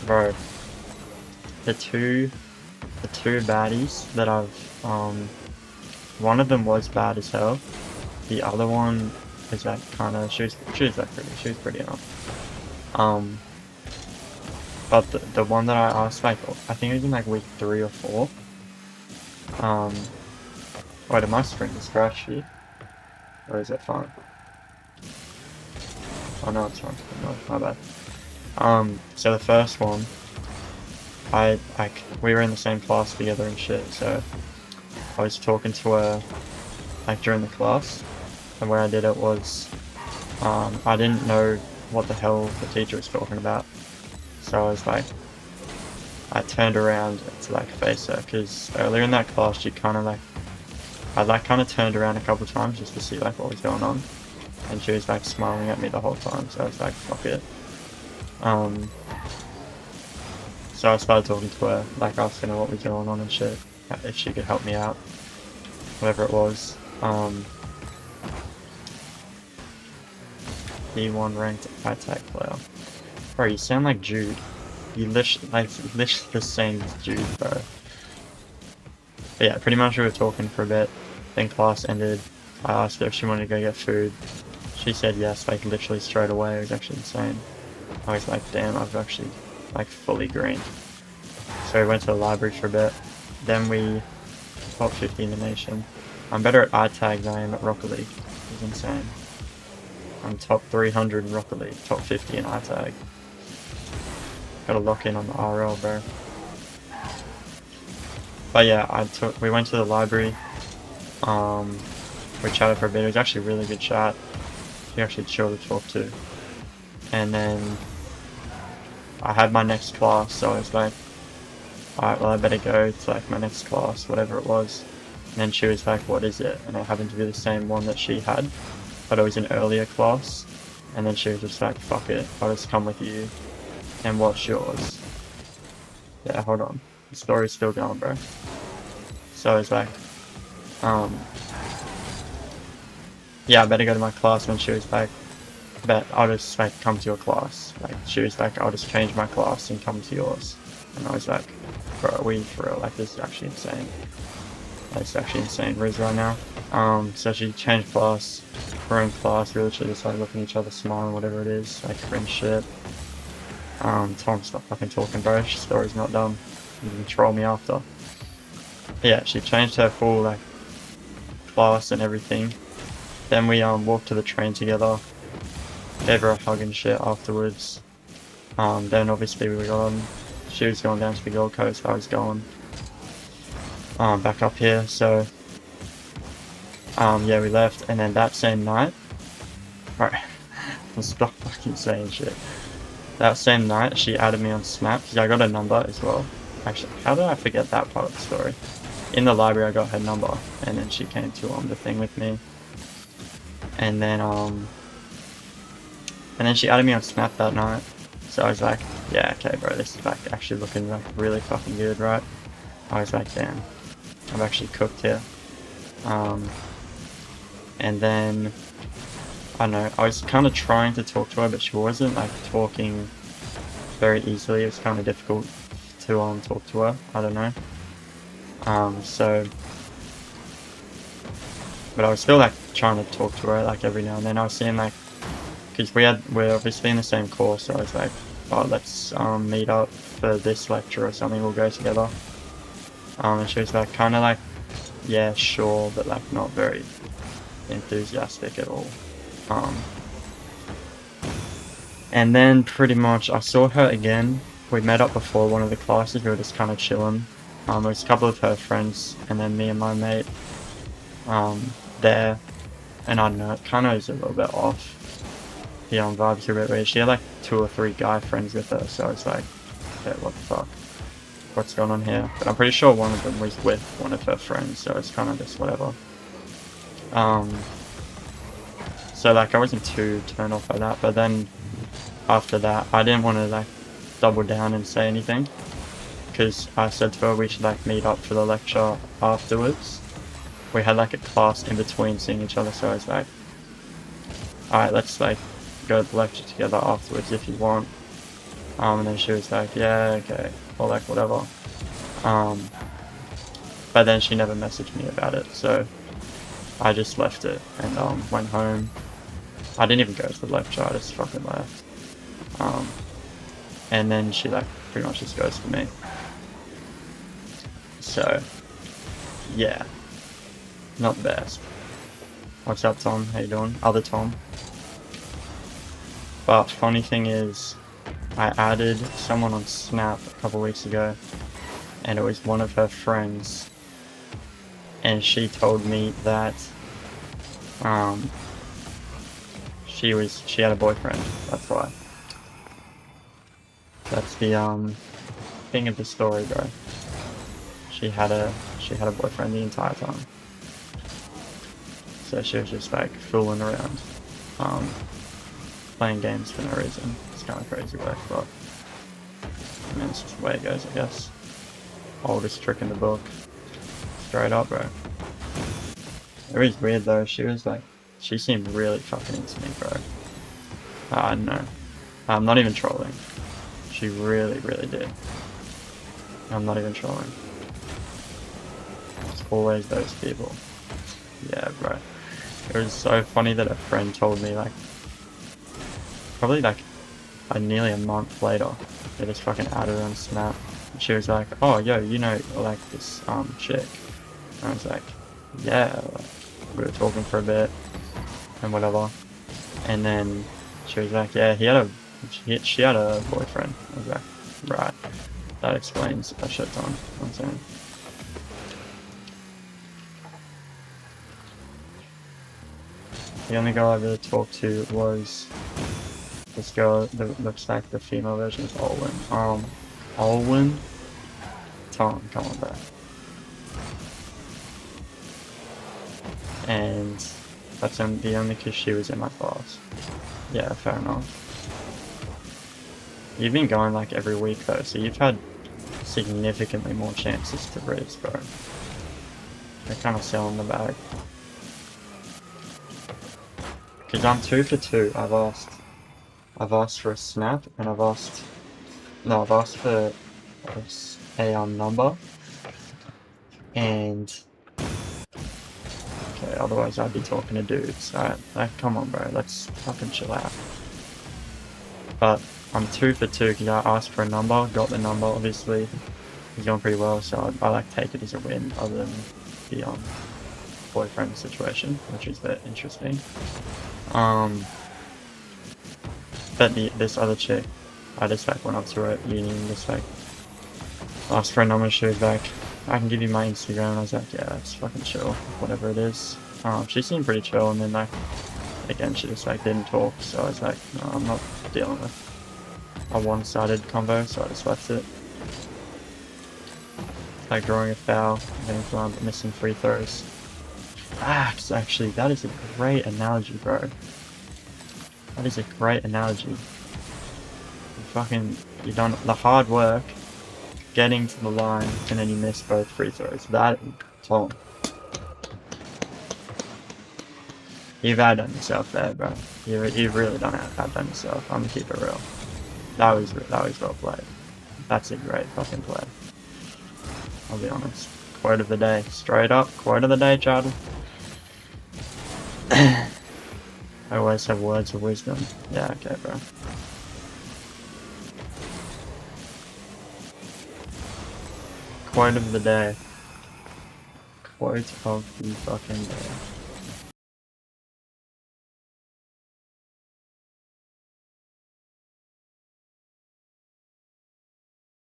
Bro, the two baddies that I've one of them was bad as hell. The other one is like kinda she was pretty enough. But the one that I asked, like I think it was in like week 3 or 4. Wait, am I screen is scratchy? Or is it fine? Oh no, it's fine. No, my bad. So the first one, we were in the same class together and shit, so I was talking to her like during the class, and where I did it was, I didn't know what the hell the teacher was talking about, so I was like, I turned around to like face her, because earlier in that class she kind of like, I like kind of turned around a couple times just to see like what was going on, and she was like smiling at me the whole time, so I was like, fuck it. So I started talking to her, like asking her what was going on and shit, if she could help me out, whatever it was. D1 ranked attack player. Bro, you sound like Jude. You literally the same as Jude, bro. But yeah, pretty much we were talking for a bit. Then class ended. I asked her if she wanted to go get food. She said yes, like literally straight away. It was actually insane. I was like, damn, I've actually like fully green. So we went to the library for a bit. Then we top 50 in the nation. I'm better at iTag than I am at Rocket League. It's insane. I'm top 300 in Rocket League, top 50 in iTag. Gotta lock in on the RL, bro. But yeah, we went to the library. We chatted for a bit. It was actually a really good chat. She actually chill to talk to. And then I had my next class, so I was like, alright, well I better go to like my next class, whatever it was. And then she was like, what is it? And it happened to be the same one that she had, but it was an earlier class. And then she was just like, fuck it, I'll just come with you. And what's yours? Yeah, hold on. The story's still going, bro. So I was like, yeah, I better go to my class. When she was like, bet I'll just like come to your class. Like she was like, I'll just change my class and come to yours. And I was like, bro, are we for real? Like this is actually insane. It's actually insane Riz right now. So she changed class. We're in class, we literally just like looking at each other, smiling, whatever it is, like cringe shit. Tom, stop fucking talking, bro. Story's not done. You can troll me after. But yeah, she changed her full like class and everything. Then we walked to the train together. Gave her a hug and shit afterwards. Then obviously we were going. She was going down to the Gold Coast. I was going back up here. So yeah, we left, and then that same night. Alright, I'll stop fucking saying shit. That same night, she added me on Snap, because I got her number as well. Actually, how did I forget that part of the story? In the library, I got her number, and then she came to the thing with me. And then she added me on Snap that night. So I was like, yeah, okay, bro, this is like actually looking like really fucking good, right? I was like, damn, I've actually cooked here. And then I don't know, I was kind of trying to talk to her, but she wasn't like talking very easily. It was kind of difficult to talk to her. I don't know. But I was still like trying to talk to her like every now and then. I was seeing like, because we're obviously in the same course, so I was like, oh, let's meet up for this lecture or something. We'll go together. And she was like, kind of like, yeah, sure, but like not very enthusiastic at all. And then pretty much I saw her again. We met up before one of the classes. We were just kind of chilling. There was a couple of her friends, and then me and my mate there. And I don't know, it kind of is a little bit off. The vibes are a bit weird. She had like 2 or 3 guy friends with her, so I was like, okay, what the fuck? What's going on here? But I'm pretty sure one of them was with one of her friends, so it's kind of just whatever. So like I wasn't too turned off by that, but then after that I didn't want to like double down and say anything, because I said to her we should like meet up for the lecture afterwards. We had like a class in between seeing each other, so I was like, alright, let's like go to the lecture together afterwards if you want. And then she was like, yeah, okay, or like whatever. But then she never messaged me about it, so I just left it and went home. I didn't even go to the lecture, I just fucking left. And then she like pretty much just ghosted me. So yeah, not the best. What's up, Tom? How you doing? Other Tom. But funny thing is, I added someone on Snap a couple weeks ago, and it was one of her friends, and she told me that she had a boyfriend. That's why. That's the thing of the story, bro. She had a boyfriend the entire time. So she was just like fooling around, playing games for no reason. It's kind of crazy work, but I mean, it's just the way it goes, I guess. Oldest trick in the book. Straight up, bro. It was weird though. She was like, she seemed really fucking into me, bro. I don't know. I'm not even trolling. She really, really did. I'm not even trolling. It's always those people. Yeah, bro. It was so funny that a friend told me, like, probably like nearly a month later, they just fucking added her on Snap. And she was like, oh, yo, you know, like this chick. And I was like, yeah, like, we were talking for a bit and whatever. And then she was like, yeah, she had a boyfriend. I was like, right, that explains a shit ton. I'm saying. The only girl I really talked to was this girl that looks like the female version of Olwen. Olwen? Tom, come on, bro. And that's the only because she was in my class. Yeah, fair enough. You've been going like every week though, so you've had significantly more chances to raise, bro. They're kind of selling the bag. Because I'm 2 for 2. I've asked for a snap, and I've asked for a number, and okay, otherwise I'd be talking to dudes. Alright, like, come on, bro, let's fucking chill out. But I'm 2 for 2 because I asked for a number, got the number, obviously. He's going pretty well, so I like take it as a win, other than the boyfriend situation, which is a bit interesting. But this other chick, I just like went up to her at uni and just like asked for a number. She was like, I can give you my Instagram. And I was like, yeah, that's fucking chill, whatever it is. She seemed pretty chill, and then like again she just like didn't talk, so I was like, no, I'm not dealing with a one-sided convo, so I just left it. Like drawing a foul, getting flubbed, missing free throws. Facts, actually, that is a great analogy, bro. That is a great analogy. You done the hard work, getting to the line, and then you miss both free throws. That, Tom. You've outdone yourself there, bro. You've really done outdone yourself. I'm gonna keep it real. That was well played. That's a great fucking play. I'll be honest. Quote of the day. Straight up, quote of the day, Chad. I always have words of wisdom. Yeah, okay, bro. Quote of the day. Quote of the fucking day.